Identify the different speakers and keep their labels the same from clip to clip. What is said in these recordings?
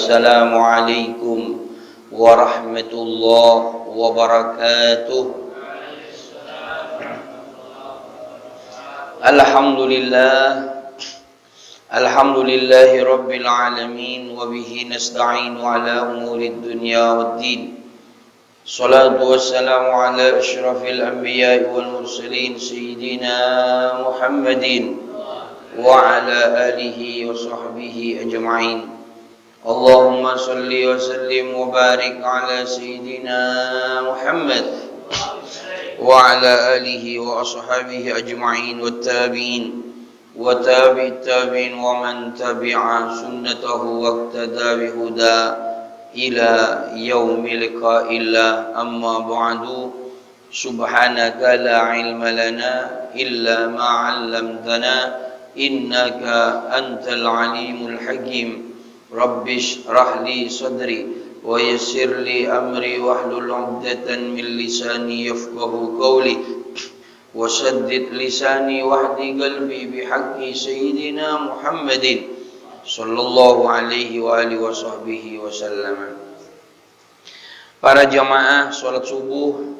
Speaker 1: Assalamualaikum warahmatullahi wabarakatuh. Alhamdulillahi rabbil alamin, wa bihi nasta'inu ala umurid dunya waddin. Salatu wassalamu ala asyrafil anbiya'i wal mursalin sayyidina Muhammadin wa ala alihi wa sahbihi ajma'in. Allahumma salli wa sallim wa barik ala sayyidina Muhammad wa ala alihi wa ashabihi ajma'in wa tabi'in wa tabi'it tabi'in wa man tabi'a sunnatahu wa iqtada bihuda ila yaumil qa'illah. Amma ba'du, subhanaka la ilma lana illa ma 'allamtana innaka antal alimul hakim. Rabbish rahli sadri wa yassir li amri wahlul 'uqdatan min lisani yafqahu qawli wa shaddid lisani wahdi qalbi bihaqqi sayyidina Muhammadin sallallahu alaihi wa alihi wa sahbihi wa sallam. Para jamaah salat subuh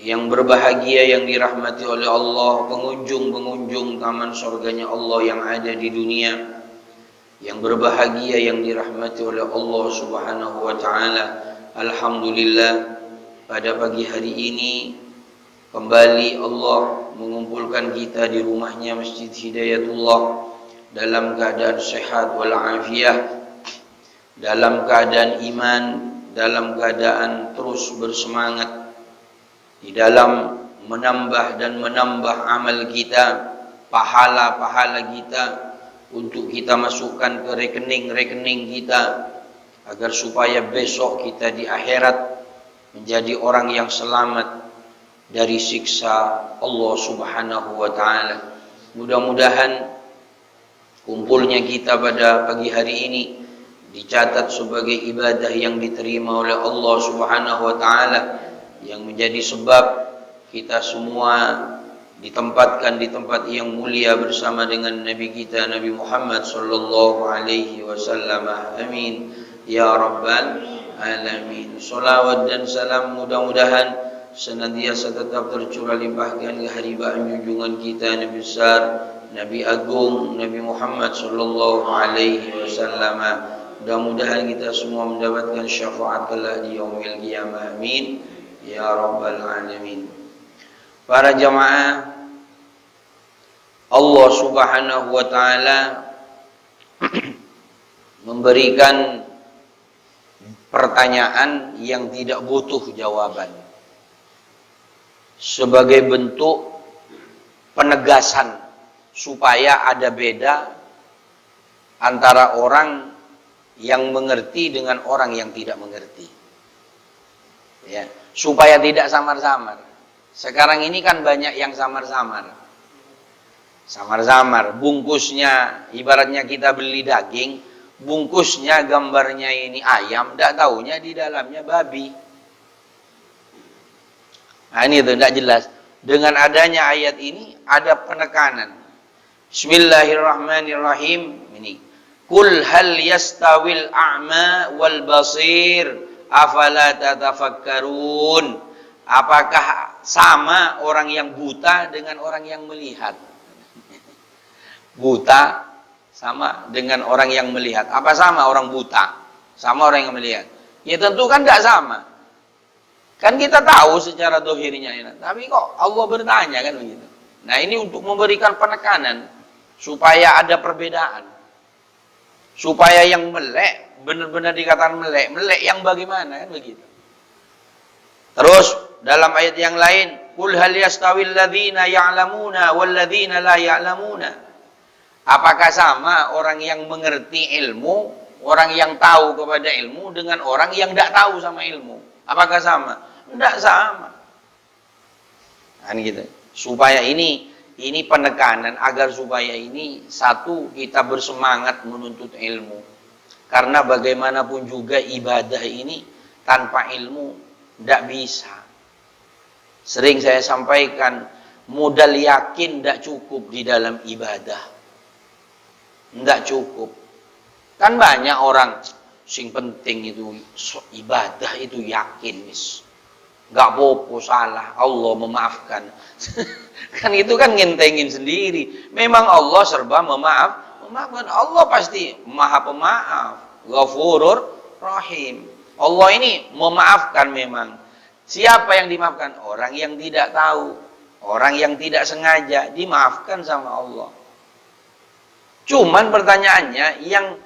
Speaker 1: yang berbahagia, yang dirahmati oleh Allah, pengunjung-pengunjung taman surganya Allah yang ada di dunia, yang berbahagia, yang dirahmati oleh Allah subhanahu wa ta'ala. Alhamdulillah, pada pagi hari ini kembali Allah mengumpulkan kita di rumahnya Masjid Hidayatullah dalam keadaan sehat walafiat, dalam keadaan iman, dalam keadaan terus bersemangat di dalam menambah dan menambah amal kita, pahala-pahala kita, untuk kita masukkan ke rekening-rekening kita, agar supaya besok kita di akhirat menjadi orang yang selamat dari siksa Allah subhanahu wa ta'ala. Mudah-mudahan kumpulnya kita pada pagi hari ini dicatat sebagai ibadah yang diterima oleh Allah subhanahu wa ta'ala, yang menjadi sebab kita semua ditempatkan di tempat yang mulia bersama dengan Nabi kita Nabi Muhammad sallallahu alaihi wasallam. Amin ya rabbal alamin. Salawat dan salam mudah-mudahan senantiasa tetap tercurah limpahkan ke haribaan junjungan kita Nabi besar, Nabi agung, Nabi Muhammad sallallahu alaihi wasallam. Mudah-mudahan kita semua mendapatkan syafaat kelak di yaumil qiyamah. Amin ya rabbal alamin. Para jamaah, Allah subhanahu wa ta'ala memberikan pertanyaan yang tidak butuh jawaban sebagai bentuk penegasan supaya ada beda antara orang yang mengerti dengan orang yang tidak mengerti, ya, supaya tidak samar-samar. Sekarang ini kan banyak yang samar-samar, bungkusnya ibaratnya kita beli daging, bungkusnya gambarnya ini ayam, tidak tahunya di dalamnya babi. Nah ini tuh tidak jelas. Dengan adanya ayat ini ada penekanan. Bismillahirrahmanirrahim. Ini, Qul hal yastawil a'ma wal basir afala tatafakkarun. Apakah sama orang yang buta dengan orang yang melihat? Buta sama dengan orang yang melihat. Apa sama orang buta sama orang yang melihat? Ya tentu kan tidak sama. Kan kita tahu secara dohirnya ini. Tapi kok Allah bertanya kan begitu. Nah ini untuk memberikan penekanan supaya ada perbedaan. Supaya yang melek benar-benar dikatakan melek. Melek yang bagaimana kan begitu. Terus dalam ayat yang lain, Qul hal yastawil ladzina ya'lamuna wal ladzina la ya'lamuna. Apakah sama orang yang mengerti ilmu, orang yang tahu kepada ilmu dengan orang yang tidak tahu sama ilmu? Apakah sama? Tidak sama. Kan gitu. Supaya ini penekanan agar supaya ini satu, kita bersemangat menuntut ilmu. Karena bagaimanapun juga ibadah ini tanpa ilmu tidak bisa. Sering saya sampaikan, modal yakin tidak cukup di dalam ibadah. Tidak cukup. Kan banyak orang Sing penting itu ibadah itu yakin wis. Gak apa-apa salah, Allah memaafkan. Kan itu kan ngentengin sendiri. Memang Allah serba memaafkan. Allah pasti Maha Pemaaf, Ghafurur Rahim. Allah ini memaafkan memang. Siapa yang dimaafkan? Orang yang tidak tahu, orang yang tidak sengaja dimaafkan sama Allah. Cuman pertanyaannya yang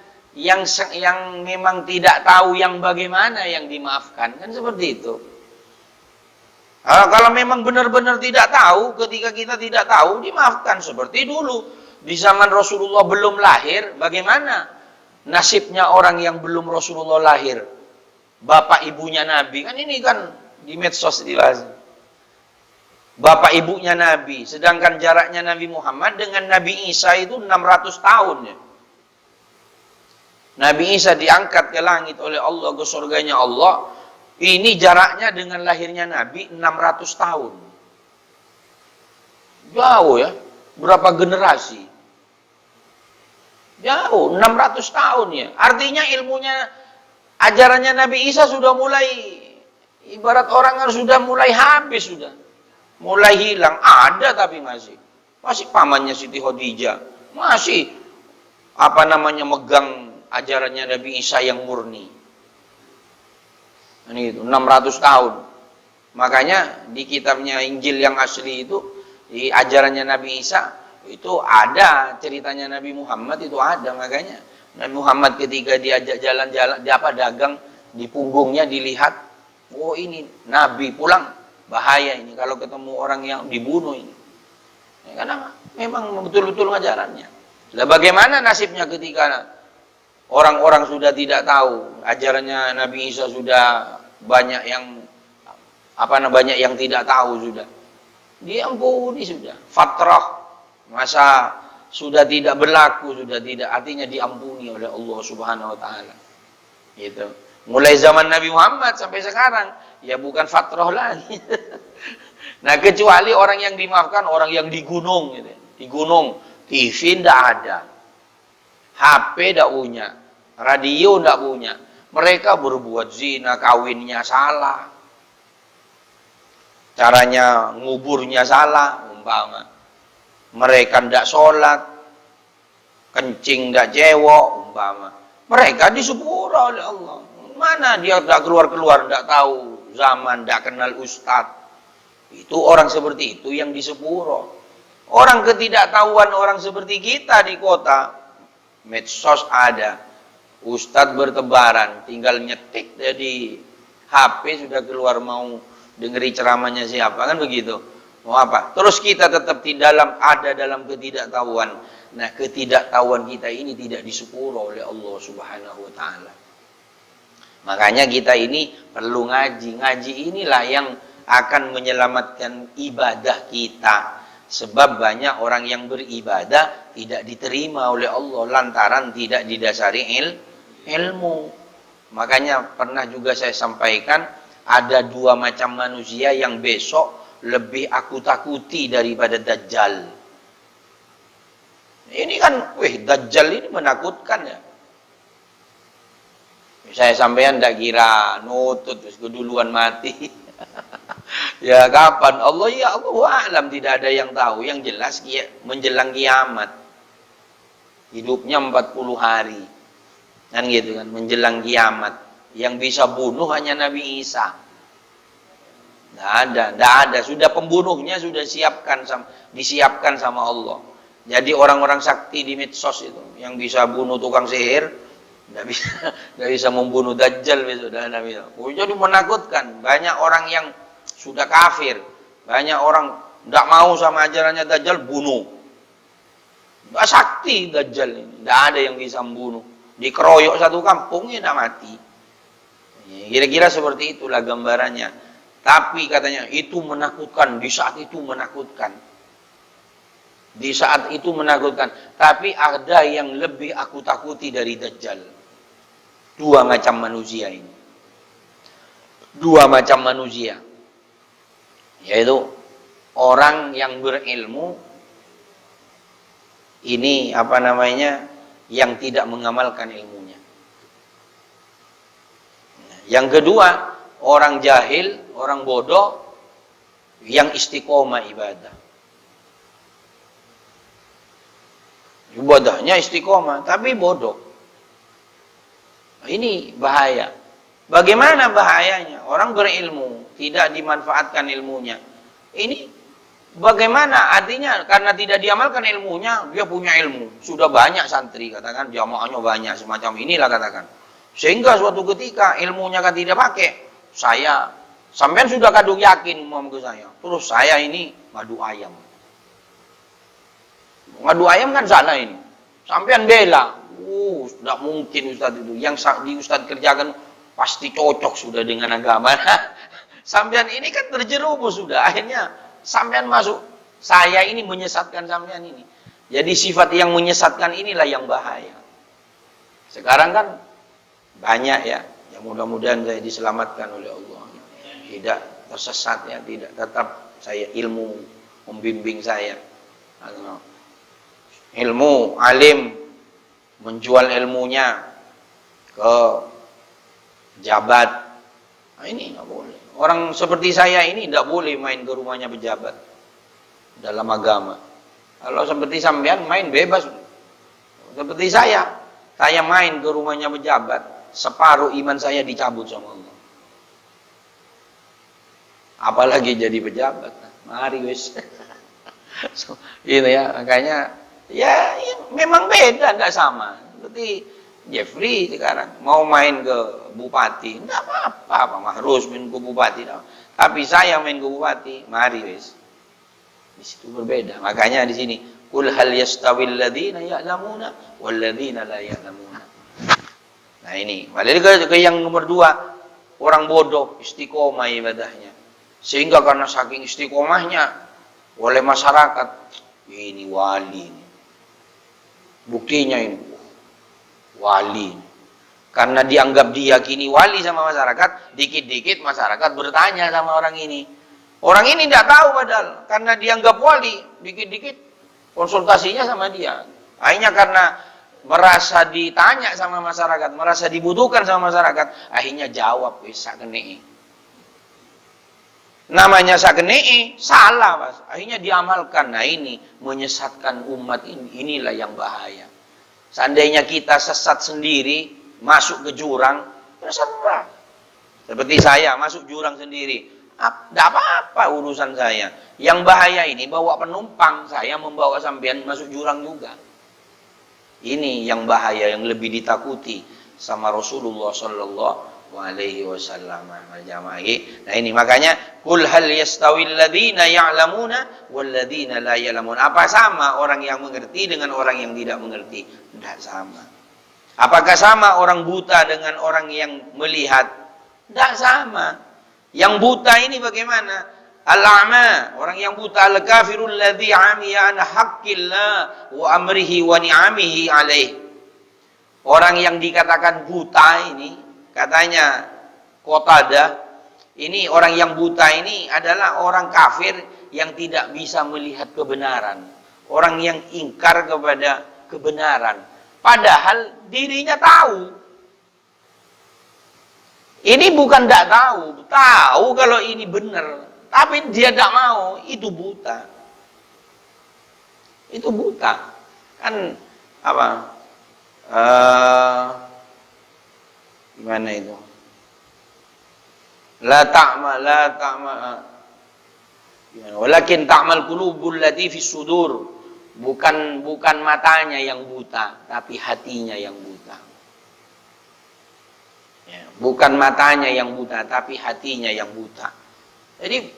Speaker 1: memang tidak tahu yang bagaimana yang dimaafkan, kan seperti itu. Kalau memang benar-benar tidak tahu, ketika kita tidak tahu dimaafkan. Seperti dulu di zaman Rasulullah belum lahir, bagaimana nasibnya orang yang belum Rasulullah lahir, bapak ibunya Nabi, kan ini kan di medsos dibahas. Bapak ibunya Nabi, sedangkan jaraknya Nabi Muhammad dengan Nabi Isa itu 600 tahun ya. Nabi Isa diangkat ke langit oleh Allah, ke surganya Allah. Ini jaraknya dengan lahirnya Nabi 600 tahun. Jauh ya. Berapa generasi? Jauh, 600 tahun ya. Artinya ilmunya, ajarannya Nabi Isa sudah mulai, ibarat orang harus sudah mulai habis sudah. Mulai hilang. Ada tapi masih pamannya Siti Khadijah. Masih megang ajarannya Nabi Isa yang murni. Ini itu 600 tahun. Makanya di kitabnya Injil yang asli itu, di ajarannya Nabi Isa itu ada ceritanya Nabi Muhammad itu ada. Makanya Nabi Muhammad ketika diajak jalan-jalan, dagang, di punggungnya dilihat, oh ini Nabi pulang, bahaya ini kalau ketemu orang yang dibunuh ini. Ya, karena memang betul-betul ajarannya. Lah bagaimana nasibnya ketika orang-orang sudah tidak tahu ajarannya Nabi Isa, sudah banyak yang tidak tahu sudah. Diampuni sudah. Fatrah, masa sudah tidak berlaku, sudah tidak, artinya diampuni oleh Allah Subhanahu wa taala. Gitu. Mulai zaman Nabi Muhammad sampai sekarang ya bukan fatrah lagi. Nah, kecuali orang yang dimaafkan orang yang di gunung gitu. Di gunung TV tidak ada, HP tidak punya, radio tidak punya. Mereka berbuat zina, kawinnya salah, caranya nguburnya salah, umpama. Mereka tidak sholat, kencing tidak cewek, umpama. Mereka disepura oleh Allah. Mana dia tidak keluar-keluar, tidak tahu zaman, tidak kenal ustadz. Itu orang seperti itu yang disepura. Orang ketidaktahuan orang seperti kita di kota, medsos ada, ustadz bertebaran, tinggal nyetik jadi HP sudah keluar, mau dengeri ceramahnya siapa, kan begitu. Mau apa? Terus kita tetap ada dalam ketidaktahuan. Nah, ketidaktahuan kita ini tidak disepura oleh Allah Subhanahu wa taala. Makanya kita ini perlu ngaji. Ngaji inilah yang akan menyelamatkan ibadah kita. Sebab banyak orang yang beribadah tidak diterima oleh Allah lantaran tidak didasari ilmu. Makanya pernah juga saya sampaikan, ada dua macam manusia yang besok lebih aku takuti daripada Dajjal. Ini kan, Dajjal ini menakutkan ya. Saya sampean tidak kira nutut terus keduluan mati. Ya kapan? Allah alam, tidak ada yang tahu. Yang jelas menjelang kiamat. Hidupnya 40 hari. Kan gitu kan, menjelang kiamat. Yang bisa bunuh hanya Nabi Isa. Tidak ada. Sudah pembunuhnya sudah disiapkan sama Allah. Jadi orang-orang sakti di medsos itu yang bisa bunuh tukang sihir, tidak bisa membunuh Dajjal besok. Jadi menakutkan. Banyak orang yang sudah kafir, banyak orang tidak mau sama ajarannya Dajjal, bunuh. Tidak sakti Dajjal ini, tidak ada yang bisa membunuh. Dikeroyok satu kampung ya tidak mati. Kira-kira seperti itulah gambarannya. Tapi katanya itu menakutkan, di saat itu menakutkan. Di saat itu menakutkan. Tapi ada yang lebih aku takuti dari Dajjal. Dua macam manusia ini. Dua macam manusia. Yaitu orang yang berilmu, ini yang tidak mengamalkan ilmunya. Yang kedua, orang jahil, orang bodoh yang istiqomah ibadah. Ibadahnya istiqomah, tapi bodoh. Ini bahaya. Bagaimana bahayanya? Orang berilmu, tidak dimanfaatkan ilmunya. Ini bagaimana artinya? Karena tidak diamalkan ilmunya, dia punya ilmu. Sudah banyak santri, katakan jamaahnya banyak, semacam inilah katakan. Sehingga suatu ketika ilmunya kan tidak pakai, sampean sudah kadung yakin mau ke saya. Terus saya ini madu ayam. Madu ayam kan salah ini. Sampean bela. Tidak mungkin Ustadz itu. Yang di Ustadz kerjakan pasti cocok sudah dengan agama. Sampean ini kan terjerumus sudah. Akhirnya sampean masuk. Saya ini menyesatkan sampean ini. Jadi sifat yang menyesatkan inilah yang bahaya. Sekarang kan banyak ya. Yang mudah-mudahan saya diselamatkan oleh Allah. Tidak tersesat ya. Tidak tetap saya ilmu membimbing saya. Ilmu, alim, menjual ilmunya ke jabat. Nah, ini nggak boleh. Orang seperti saya ini tidak boleh main ke rumahnya pejabat dalam agama. Kalau seperti sampean main bebas. Seperti saya main ke rumahnya pejabat, separuh iman saya dicabut sama Allah. Apalagi jadi pejabat. Mari wis. Ini ya, makanya ya memang beda, tidak sama. Seperti Jeffrey sekarang mau main ke bupati, tidak apa-apa, harus main ke bupati. Tapi saya main ke bupati, mari wis. Di situ berbeda. Makanya di sini, qul hal yastawil ladzina ya'lamuna wal ladzina la ya'lamuna. Nah ini, balik ke yang nomor 2, orang bodoh istiqomah ibadahnya. Sehingga karena saking istiqomahnya oleh masyarakat, ini wali. Buktinya ini wali. Karena dianggap diyakini wali sama masyarakat, dikit-dikit masyarakat bertanya sama orang ini. Orang ini tidak tahu padahal, karena dianggap wali, dikit-dikit konsultasinya sama dia. Akhirnya karena merasa ditanya sama masyarakat, merasa dibutuhkan sama masyarakat, akhirnya jawab, wis sakene. Namanya sakene, salah Mas. Akhirnya diamalkan. Nah ini menyesatkan umat ini. Inilah yang bahaya. Seandainya kita sesat sendiri, masuk ke jurang, terserah. Seperti saya masuk jurang sendiri, tidak apa-apa urusan saya. Yang bahaya ini bawa penumpang, saya membawa sampean masuk jurang juga. Ini yang bahaya, yang lebih ditakuti sama Rasulullah Sallallahu Alaihi Wasallam. Nah ini makanya, qul hal yastawil ladzina ya'lamuna wal ladzina la ya'lamun. Apa sama orang yang mengerti dengan orang yang tidak mengerti? Tidak sama. Apakah sama orang buta dengan orang yang melihat? Tidak sama. Yang buta ini bagaimana? Al-a'ma, orang yang buta, al-kafirul ladzi 'amiya an haqqillah wa amrihi wa ni'amihi alaih. Orang yang dikatakan buta ini, katanya Qatadah, ini orang yang buta ini adalah orang kafir yang tidak bisa melihat kebenaran. Orang yang ingkar kepada kebenaran. Padahal dirinya tahu. Ini bukan tidak tahu, tahu kalau ini benar, tapi dia tidak mau, itu buta. Itu buta. Kan apa? Gimana itu? La ta'ma. Walakin ta'mal qulubul lati fis sudur. Bukan matanya yang buta, tapi hatinya yang buta. Ya, bukan matanya yang buta, tapi hatinya yang buta. Jadi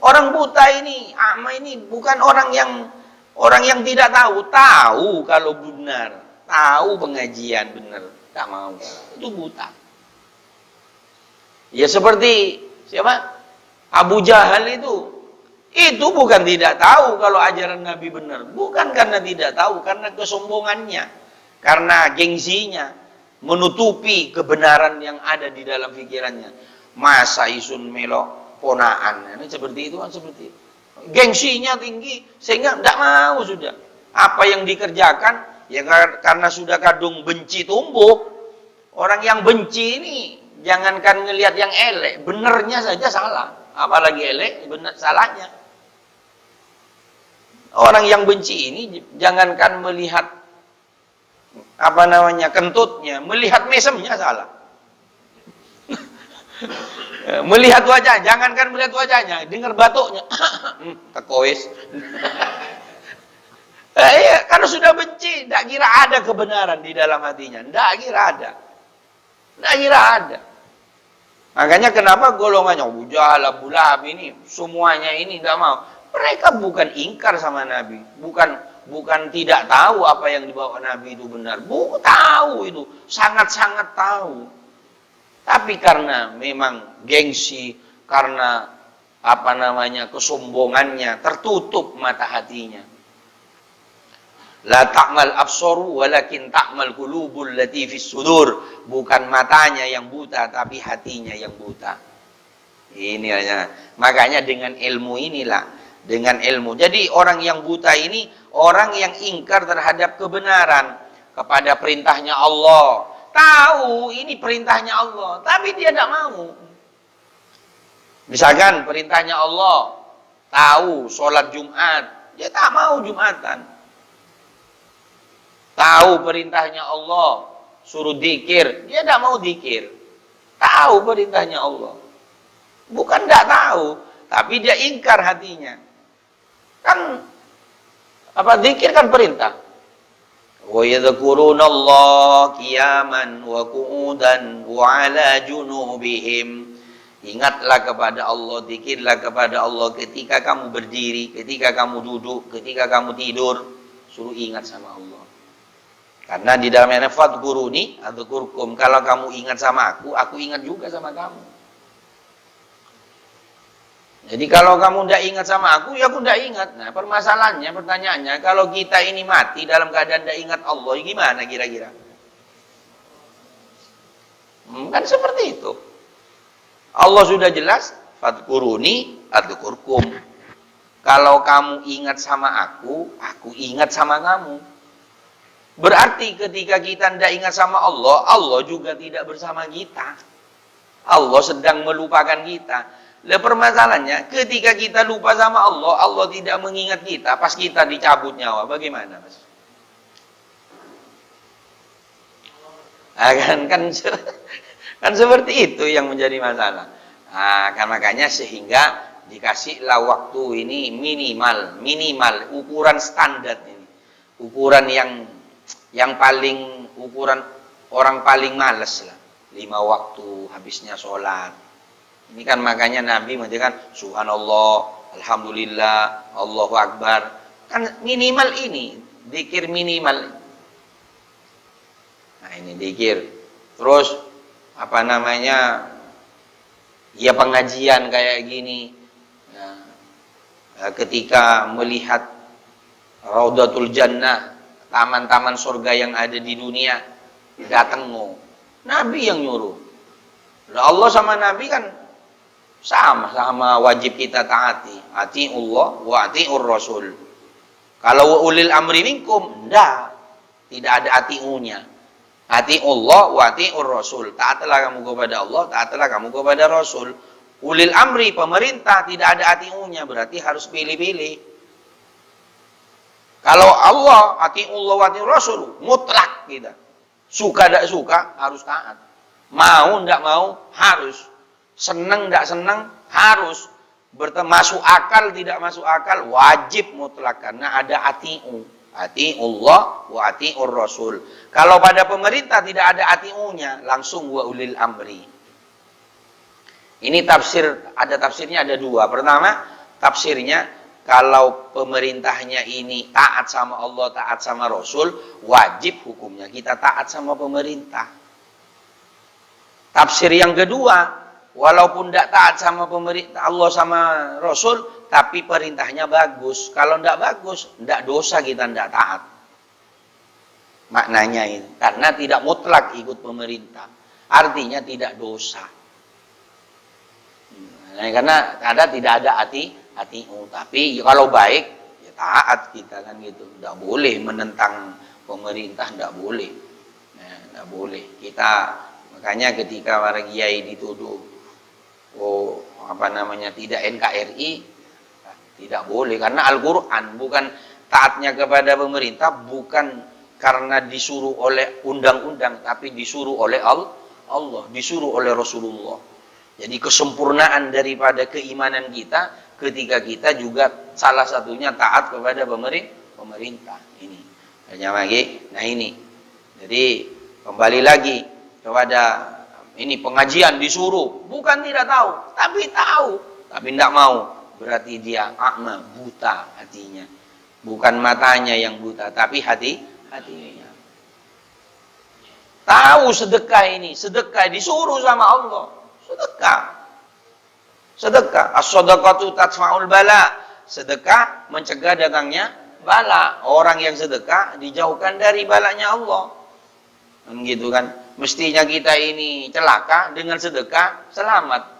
Speaker 1: orang buta ini, ama ini bukan orang yang tidak tahu kalau benar, tahu pengajian benar, tak mau, itu buta. Ya seperti siapa? Abu Jahal itu bukan tidak tahu kalau ajaran Nabi benar, bukan karena tidak tahu, karena kesombongannya, karena gengsinya, menutupi kebenaran yang ada di dalam pikirannya. Masa isun melok ponaan, ini seperti itu kan, seperti itu. Gengsinya tinggi sehingga tidak mau sudah. Apa yang dikerjakan ya karena sudah kadung benci tumbuh. Orang yang benci ini jangankan ngelihat yang elek, benernya saja salah. Apalagi elek, benar salahnya. Orang yang benci ini jangankan melihat kentutnya, melihat mesemnya salah. Melihat wajah, jangankan melihat wajahnya, dengar batuknya, tekois. Iya, karena sudah benci, tidak kira ada kebenaran di dalam hatinya, tidak kira ada, tidak kira ada. Makanya kenapa golongannya Abu Jahal, Abu Lahab ini semuanya ini tidak mau. Mereka bukan ingkar sama Nabi, bukan tidak tahu apa yang dibawa Nabi itu benar, bukan tahu itu, sangat-sangat tahu. Tapi karena memang gengsi, karena kesombongannya, tertutup mata hatinya. La ta'mal absaru walakin ta'mal qulubul lati fis sudur. Bukan matanya yang buta, tapi hatinya yang buta. Ini aja. Makanya dengan ilmu inilah, dengan ilmu. Jadi orang yang buta ini orang yang ingkar terhadap kebenaran, kepada perintahnya Allah. Tahu ini perintahnya Allah, tapi dia tidak mau. Misalkan perintahnya Allah, tahu sholat Jumat, dia tak mau Jumatan. Tahu perintahnya Allah, suruh dzikir, dia tidak mau dzikir. Tahu perintahnya Allah, bukan tidak tahu, tapi dia ingkar hatinya. Kan dzikir kan perintah. Wa yadhkurunallaha qiyaman wa qu'udan wa 'ala junubihim. Ingatlah kepada Allah, dzikirlah kepada Allah ketika kamu berdiri, ketika kamu duduk, ketika kamu tidur. Suruh ingat sama Allah. Karena di dalamnya fadhkuruni adzkurkum. Kalau kamu ingat sama aku ingat juga sama kamu. Jadi kalau kamu tidak ingat sama aku, ya aku tidak ingat. Nah, permasalahannya, pertanyaannya, kalau kita ini mati dalam keadaan tidak ingat Allah, gimana kira-kira? Kan seperti itu. Allah sudah jelas, fadhkuruni adzkurkum. Kalau kamu ingat sama aku ingat sama kamu. Berarti ketika kita tidak ingat sama Allah, Allah juga tidak bersama kita. Allah sedang melupakan kita. Lah permasalahannya, ketika kita lupa sama Allah, Allah tidak mengingat kita, pas kita dicabut nyawa, bagaimana, Mas? Kan seperti itu yang menjadi masalah. Kan makanya sehingga dikasihlah waktu ini minimal ukuran standar ini, ukuran yang paling, ukuran orang paling males lah, 5 waktu habisnya sholat. Ini kan makanya Nabi mengatakan subhanallah, alhamdulillah, Allahu akbar. Kan minimal ini, dzikir minimal. Nah ini dzikir. Terus ya pengajian kayak gini. Nah, ketika melihat Raudatul Jannah, taman-taman surga yang ada di dunia, datang Nabi yang nyuruh. Allah sama Nabi kan sama wajib kita taati. Atiullah wa atiur rasul. Kalau ulil amri minkum, tidak ada atiunya. Atiullah wa atiur rasul. Taatlah kamu kepada Allah, taatlah kamu kepada Rasul. Ulil amri, pemerintah, tidak ada atiunya, berarti harus pilih-pilih. Kalau Allah, atiullah wa atiur rasul, mutlak kita. Suka tidak suka, harus taat. Mau tidak mau, harus. Senang tidak senang, harus. Masuk akal tidak masuk akal, wajib mutlak. Karena ada atiullah wa atiur rasul. Kalau pada pemerintah tidak ada atiunya, langsung wa ulil amri. Ini tafsirnya ada 2. Pertama, tafsirnya kalau pemerintahnya ini taat sama Allah, taat sama Rasul, wajib hukumnya kita taat sama pemerintah. Tafsir yang kedua, walaupun tidak taat sama pemerintah Allah sama Rasul, tapi perintahnya bagus. Kalau tidak bagus, tidak dosa kita tidak taat. Maknanya ini, karena tidak mutlak ikut pemerintah, artinya tidak dosa. Nah, karena tidak ada hatimu, tapi kalau baik ya taat kita kan gitu. Tidak boleh menentang pemerintah, tidak boleh. Tidak boleh. Kita Makanya ketika para kiai dituduh tidak NKRI, tidak boleh, karena Al-Quran bukan taatnya kepada pemerintah bukan karena disuruh oleh undang-undang, tapi disuruh oleh Allah, disuruh oleh Rasulullah. Jadi kesempurnaan daripada keimanan kita ketika kita juga salah satunya taat kepada pemerintah. Ini hanya lagi. Nah ini, jadi kembali lagi kepada ini, pengajian disuruh, bukan tidak tahu, tapi tidak mau. Berarti dia a'ma, buta hatinya. Bukan matanya yang buta, tapi hatinya. Tahu sedekah ini, sedekah disuruh sama Allah. Sedekah. As-shadaqatu tadfa'ul bala. Sedekah mencegah datangnya bala. Orang yang sedekah dijauhkan dari balanya Allah. Gitu kan. Mestinya kita ini celaka, dengan sedekah selamat.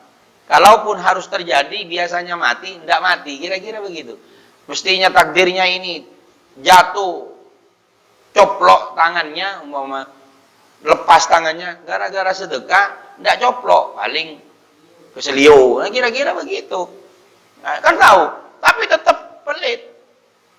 Speaker 1: Kalaupun harus terjadi, biasanya mati, tidak mati. Kira-kira begitu. Mestinya takdirnya ini jatuh, coplok tangannya, umpama lepas tangannya, gara-gara sedekah, tidak coplok, paling keselio. Nah, kira-kira begitu. Nah, kan tahu, tapi tetap pelit.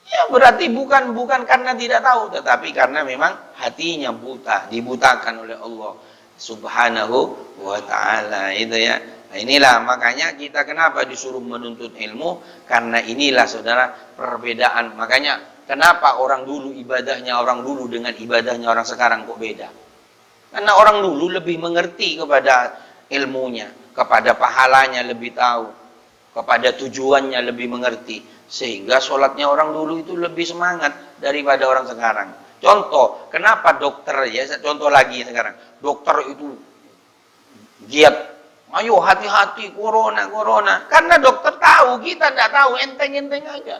Speaker 1: Ya berarti bukan karena tidak tahu, tetapi karena memang hatinya buta, dibutakan oleh Allah Subhanahu wa ta'ala. Itu ya. Nah, inilah makanya kita kenapa disuruh menuntut ilmu, karena inilah saudara perbedaan. Makanya kenapa orang dulu ibadahnya orang dulu dengan ibadahnya orang sekarang kok beda? Karena orang dulu lebih mengerti kepada ilmunya, kepada pahalanya lebih tahu, kepada tujuannya lebih mengerti, sehingga sholatnya orang dulu itu lebih semangat daripada orang sekarang. Contoh, kenapa dokter ya? Contoh lagi sekarang, dokter itu giat. Ayo hati-hati corona. Karena dokter tahu, kita tidak tahu, enteng-enteng aja.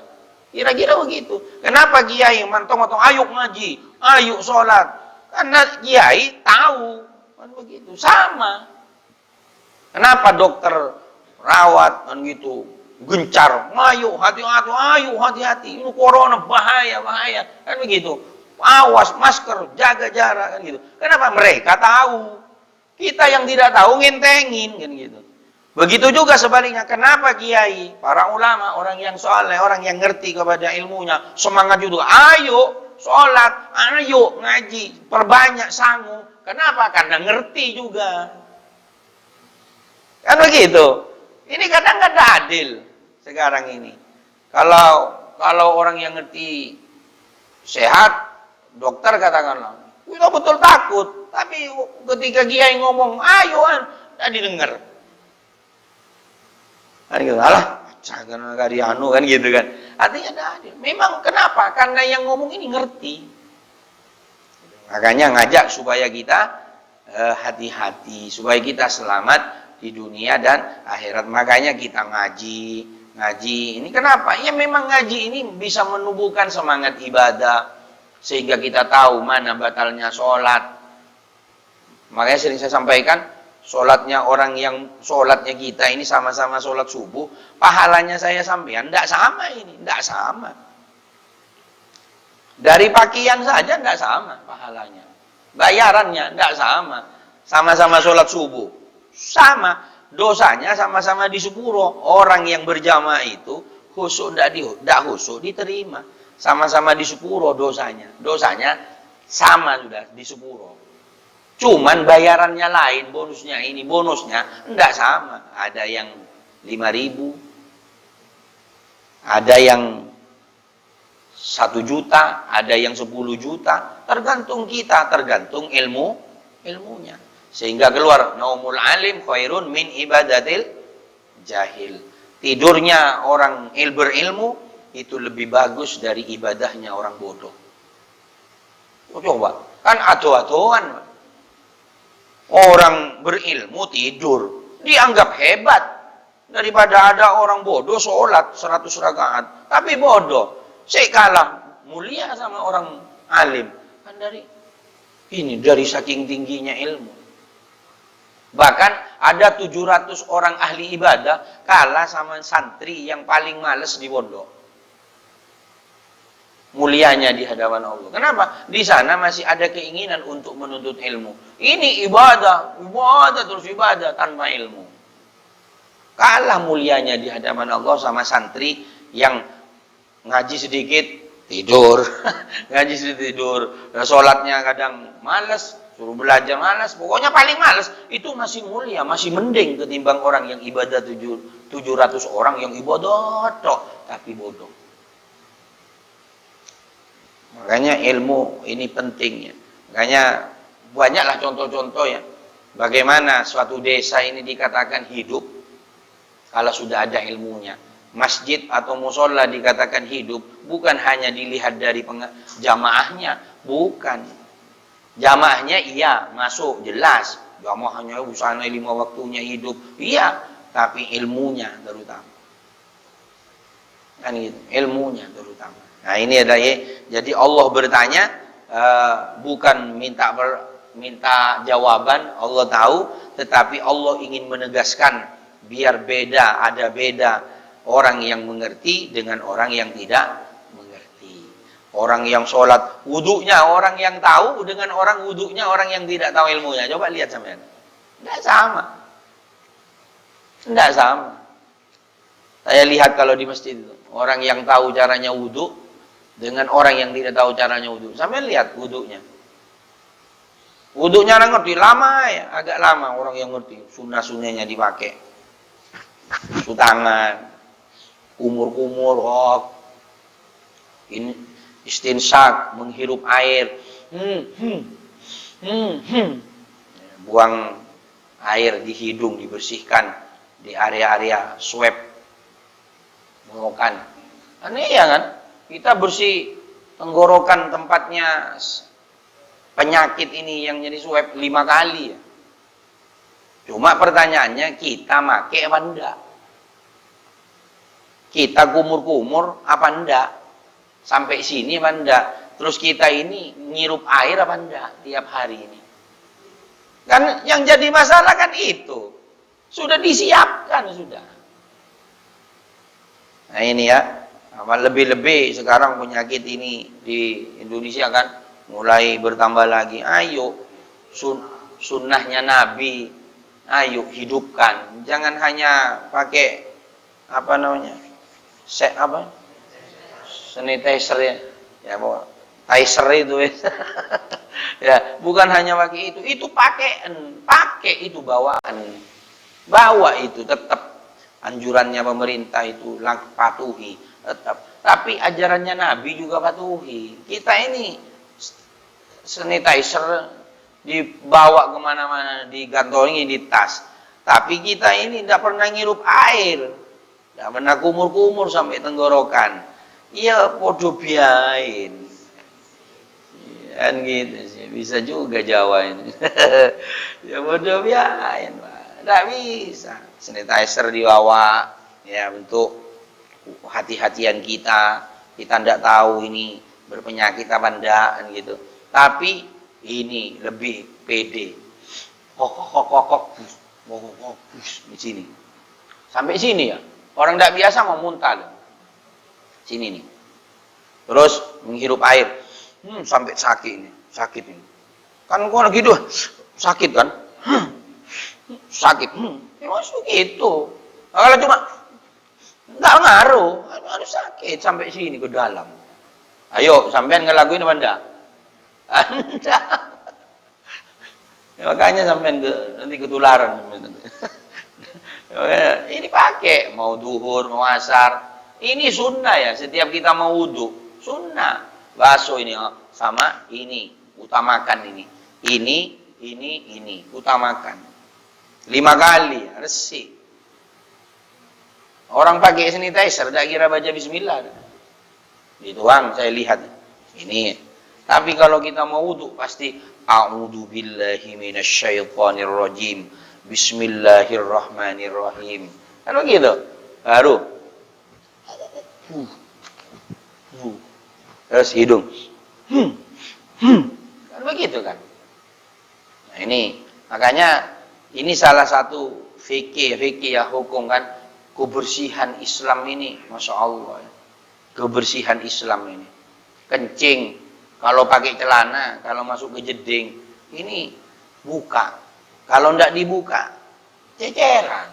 Speaker 1: Kira-kira begitu. Kenapa kiai mantong-mantong, ayo ngaji, ayo sholat. Karena kiai tahu. Kan begitu. Sama. Kenapa dokter rawat kan gitu, gencar, ayo hati-hati. Ini corona bahaya. Kan begitu. Awas, masker, jaga jarak kan gitu. Kenapa? Mereka tahu. Kita yang tidak tahu ngentengin kan gitu. Begitu juga sebaliknya. Kenapa kiai, para ulama, orang yang soleh, orang yang ngerti kepada ilmunya, semangat juga. Ayo sholat, ayo ngaji, perbanyak sangu. Kenapa? Karena ngerti juga. Kan begitu. Ini kadang nggak adil sekarang ini. Kalau orang yang ngerti sehat, dokter katakanlah, kita betul takut. Tapi ketika kiai ngomong, ayo, tidak didengar. Kan gitu, alah, jangan karianu kan gitu kan. Artinya tidak adil. Memang kenapa? Karena yang ngomong ini ngerti. Makanya ngajak supaya kita hati-hati, supaya kita selamat di dunia dan akhirat. Makanya kita ngaji. Ini kenapa? Ya memang ngaji ini bisa menumbuhkan semangat ibadah, sehingga kita tahu mana batalnya sholat. Makanya sering saya sampaikan, sholatnya orang yang sholatnya kita ini sama-sama sholat subuh, pahalanya saya sampaikan tidak sama ini, tidak sama. Dari pakaian saja tidak sama pahalanya, bayarannya tidak sama. Sama-sama sholat subuh, sama dosanya, sama-sama di sepuro. Orang yang berjamaah itu khusyuk tidak khusyuk diterima. Sama-sama di sepuro dosanya sama sudah di sepuro. Cuman bayarannya lain, bonusnya enggak sama. Ada yang 5.000, ada yang 1 juta, ada yang 10 juta. Tergantung kita, tergantung ilmunya. Sehingga keluar, naumul alim khairun min ibadatil jahil. Tidurnya orang berilmu itu lebih bagus dari ibadahnya orang bodoh. Coba, kan atu-atuan. Orang berilmu tidur dianggap hebat daripada ada orang bodoh sholat 100 rakaat tapi bodoh, saya kalah mulia sama orang alim. Kan dari saking tingginya ilmu. Bahkan ada 700 orang ahli ibadah kalah sama santri yang paling males di pondok. mulianya di hadapan Allah. Kenapa? Di sana masih ada keinginan untuk menuntut ilmu. Ini ibadah, ibadah terus ibadah tanpa ilmu. Kalah mulianya di hadapan Allah sama santri yang ngaji sedikit tidur, ngaji sedikit tidur, sholatnya kadang malas, suruh belajar malas, pokoknya paling malas. Itu masih mulia, masih mending ketimbang orang yang ibadah 700 orang yang ibadah tok tapi bodoh. Makanya ilmu ini pentingnya. Makanya banyaklah contoh-contoh ya. Bagaimana suatu desa ini dikatakan hidup kalau sudah ada ilmunya. Masjid atau musola dikatakan hidup bukan hanya dilihat dari jamaahnya, bukan. Jamaahnya iya masuk jelas. Jamaahnya usahanya 5 waktunya hidup, iya. Tapi ilmunya terutama. Kan gitu, ilmunya terutama. Nah ini ada ya. Jadi Allah bertanya, bukan minta jawaban, Allah tahu, tetapi Allah ingin menegaskan biar beda, ada beda orang yang mengerti dengan orang yang tidak mengerti. Orang yang sholat wuduknya orang yang tahu dengan orang wuduknya orang yang tidak tahu ilmunya. Coba lihat sampean. Tidak sama. Tidak sama. Saya lihat kalau di masjid itu, orang yang tahu caranya wuduk dengan orang yang tidak tahu caranya wudhu. Sampai lihat wudhunya. Wudhunya orang ngerti, lama ya, agak lama orang yang ngerti. Sunnah-sunnahnya dipakai. Tangan, kumur-kumur, ini istinsak, menghirup air. Buang air di hidung, dibersihkan di area-area swab. Mengokan. Aneh ya kan? Kita bersih tenggorokan tempatnya penyakit ini yang jadi swab 5 kali ya. Cuma pertanyaannya kita make apa enggak? Kita kumur-kumur apa enggak? Sampai sini apa enggak? Terus kita ini ngirup air apa enggak tiap hari ini? Kan yang jadi masalah kan itu. Sudah disiapkan sudah. Nah ini ya. Lebih-lebih sekarang penyakit ini di Indonesia kan mulai bertambah lagi. Ayo sunnahnya Nabi, ayo hidupkan. Jangan hanya pakai apa namanya, sanitizer ya, ya Tizer itu ya. Ya bukan hanya pakai itu pakai itu bawaan, bawa itu tetap anjurannya pemerintah itu patuhi. Tetap. Tapi ajarannya Nabi juga patuhi. Kita ini sanitizer dibawa kemana-mana, digantongi di tas. Tapi kita ini tidak pernah ngirup air, tidak pernah kumur-kumur sampai tenggorokan. Iya, podo biain. Kan gitu sih, bisa juga Jawa ini. Ya podo biain, Pak. Tidak bisa. Sanitizer dibawa, ya untuk hati-hatian kita tidak tahu ini berpenyakit apa enggak gitu. Tapi ini lebih pede. Kok di sini. Sampai sini ya. Orang tidak biasa mau muntah. Sini nih. Terus menghirup air. Sampai sakit ini. Sakit ini. Kan gua lagi tuh sakit kan? Sakit. Masuk gitu. Kalau cuma enggak ngaruh, harus sakit sampai sini ke dalam. Ayo, sampean ngelakuin apa enggak? Anda. Ya, makanya sampean nanti ketularan. Ini pakai mau duhur, mau asar. Ini sunnah ya, setiap kita mau wudhu, sunnah. Basuh ini sama ini, utamakan ini. Ini, utamakan. 5 kali, resik. Orang pakai sanitizer, tidak kira baca bismillah. Dituang, saya lihat. Ini. Tapi kalau kita mau wudhu, pasti a'udzu billahi minasyaitonir rajim. Bismillahirrahmanirrahim. Kan begitu? Baru. Terus hidung. Kan begitu kan? Nah ini, makanya ini salah satu fikih ya hukum kan. Kebersihan Islam ini, Masya Allah. Kebersihan Islam ini. kencing, kalau pakai celana, kalau masuk ke jeding, ini buka. Kalau ndak dibuka, ceceran.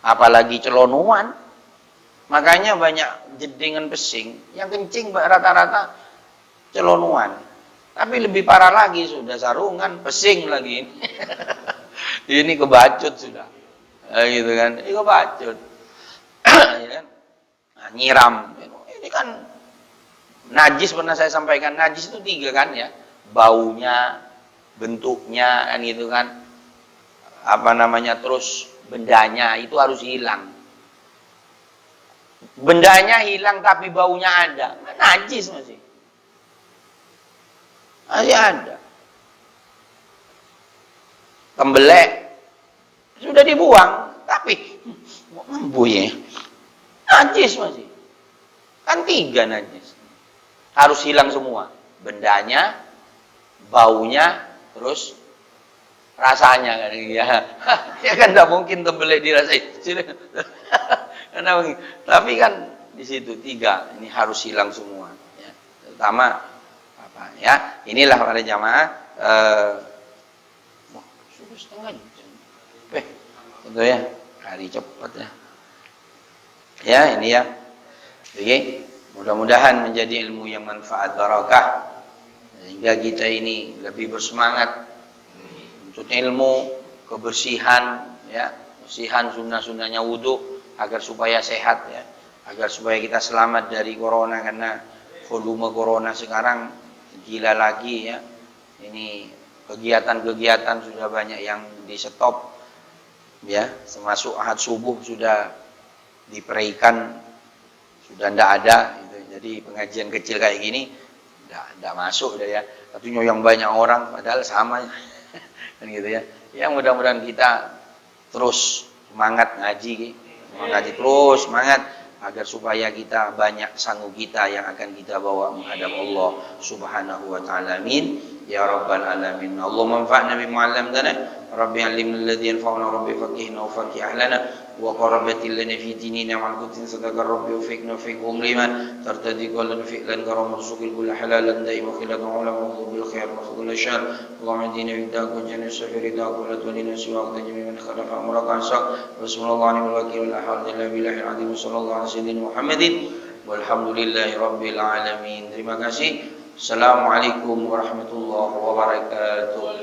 Speaker 1: Apalagi celonuan. Makanya banyak jedingan pesing yang kencing rata-rata celonuan. Tapi lebih parah lagi sudah sarungan, pesing lagi. Ini kebacut sudah. Gitu kan. Ini kebacut. Ya kan? Nah, nyiram. Ini kan najis, pernah saya sampaikan, najis itu 3 kan ya. Baunya, bentuknya kan gitu kan. Apa namanya, terus bendanya itu harus hilang. Bendanya hilang tapi baunya ada. Najis masih. Masih ada. Tembelek sudah dibuang, tapi membuih. Najis masih. Kan 3 najis. Harus hilang semua. Bendanya, baunya, terus rasanya kan ya. Ya kan enggak mungkin tembelek dirasain. Tapi kan di situ 3 ini harus hilang semua ya. Terutama apa ya? Inilah para jamaah sudah setengah jam. Itu ya, hari cepat ya. Ya, ini ya. Oke, mudah-mudahan menjadi ilmu yang manfaat barakah sehingga kita ini lebih bersemangat untuk ilmu, kebersihan ya, bersihan sunnah-sunnahnya wudu agar supaya sehat ya, agar supaya kita selamat dari corona, karena volume corona sekarang gila lagi ya. Ini kegiatan-kegiatan sudah banyak yang di stop ya, termasuk ahad subuh sudah diperaikan, sudah ndak ada gitu. Jadi pengajian kecil kayak gini ndak masuk deh ya, tapi yang banyak orang padahal sama kan gitu ya. Ya mudah-mudahan kita terus semangat ngaji, terus semangat agar supaya kita banyak sanggup kita yang akan kita bawa menghadap Allah Subhanahu wa taala. Amin ya rabbal alamin. Allahumma anfa'na bima 'allamtana, rabbi 'allimna alladhi yanfa'una, rabbi faqihna wa faqih ahlana wa qarabatil lana fi dinina wa al-qutin sadaqar rabbi wa fiqna fiqhum liman tartadi qallan fi'lan karam suqil kull halalan daima khilatan ulama bil khair wa kullu syar. Allahumma dina bidak wa janna safirida wa la tulina siwa tajmi min khalafa amraka sa wa sallallahu alaihi wa wakil la hawla illa billahi al-azim sallallahu alaihi sayyidina Muhammadin walhamdulillahi rabbil alamin. Terima kasih. Assalamualaikum warahmatullahi wabarakatuh.